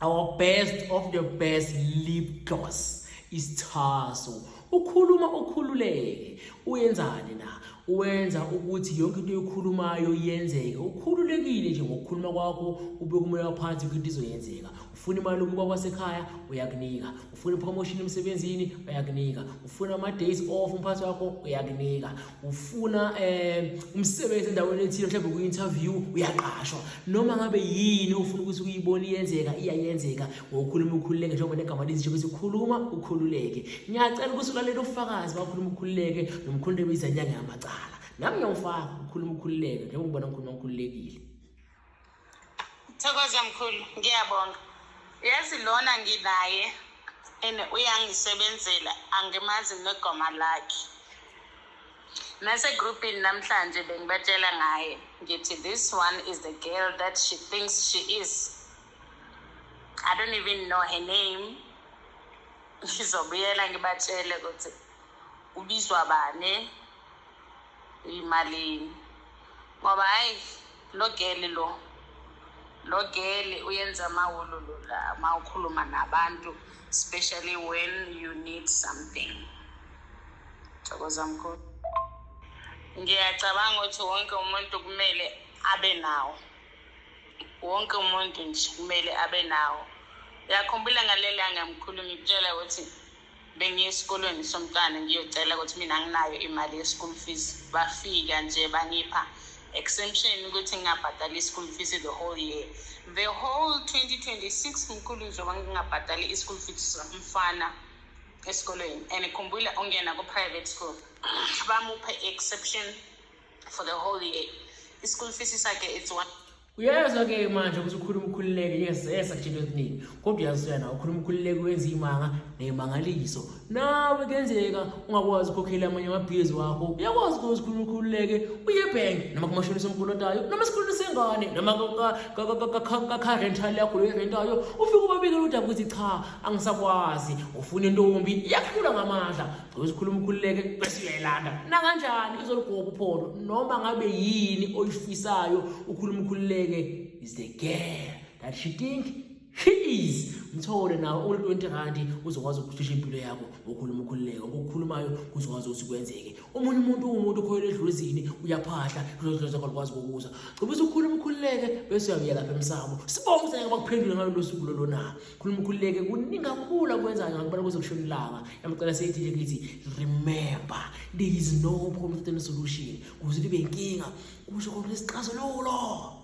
Our best of the best lip gloss is Taso. Ukhuluma ukhululeke. Uyenzani na? Uwenza ukuthi yonke into oyikhulumayo yenzeke. Ukhululekile nje ngokukhuluma kwakho, ube kumoya phansi ukuthi izoyenzeka. Ufuna imali ukuba wasekhaya uyakunika. Ufuna promotion emsebenzini uyakunika. Ufuna ama days off umphathi wakho uyakunika. Ufuna umsebenzi endaweni ethile mhlawumbe ku interview uyaqashwa. Noma ngabe yini ufuna ukuthi uyibone iyenzeka iyayenzeka ngokukhuluma ukhululeke njengoba negama lithi nje ukukhuluma ukhululeke. Ngiyacela ukuthi ulalele ufakazi bakhuluma ukhululeke nomkhululeke izanyanga yamacala. Nami ngiyawufaka ukhuluma ukhululeke njengoba ngibona ngikhuluma ukhululekile. Thokoza mkhulu, ngiyabonga. Yazi lona nginaye uyangisebenzela angimazi negama lakhe. Nase groupini namhlanje bengibatshela ngaye ngithi this one is the girl that she thinks she is. I don't even know her name. Ngizobuyela ngibatshele ukuthi ubizwa bane imalini. Ngoba hayi lo girl uyenza amawululu la mawukhuluma nabantu, especially when you need something. Thokoza mkhulu. Ngiyacabanga ukuthi wonke umuntu kumele abe nawo. Wonke umuntu nje kumele abe nawo. Yakhumbula ngalelanga mkhulu ngikutshela ukuthi bengiye esikolweni somntwana ngiyocela ukuthi mina nginayo imali ye school fees. Bafika nje bangipha exemption ukuthi ngingabhadali school fees the whole year. The whole 2026 mkhulu njengoba ngingabhadali school fees mfana esikolweni. And khumbula ungena ku private school. Bamuphe exception for the whole year. School fees sakhe it's one. Uyezwa ke manje ukuthi ukhuluma ukhululeke yesakutshela eziningi kodwa uyazwana ukhuluma ukhululeke wenza imanga nemangaliso nawe kenzeka ungakwazi ukukhokhela amanye amabhizi wakho uyakwazi ukuthi ukhuluma ukhululeke uye bank noma kumashonisa omkhuluntayo noma isikhulumi sengane noma ka rental yakho lo rentayo ufike ubabike lo daba ukuthi cha angisakwazi ufuna intombi yakhula ngamandla ukuthi ukhuluma ukhululeke bese uyayilanda na kanjani izoligoba uphondo noma ngabe yini oyifisayo ukhuluma ukhululeke is the girl that she think she is. Mthole nawe ol 20 rand uzokwazi ukuthisha impilo yakho ngokukhuluma ukhululeke ngokukhulumayo kuzokwazi ukuthi kwenzeke. Omunye umuntu ukhoyela edlozini uyaphahla udlozi akwazi ukuzwa. Cebisa ukukhuluma ukhululeke bese uyabuyela lapha emsamo. Sibonke sake bakuphendula ngalo losuku lolona. Khuluma ukhululeke kuningi kakhulu kwenzayo ngakubona kuzokushona ilanga. Yamcela seyithi nje ngithi remember there is no problem solution. Kuze libe inkinga kusho khona lesixazululo.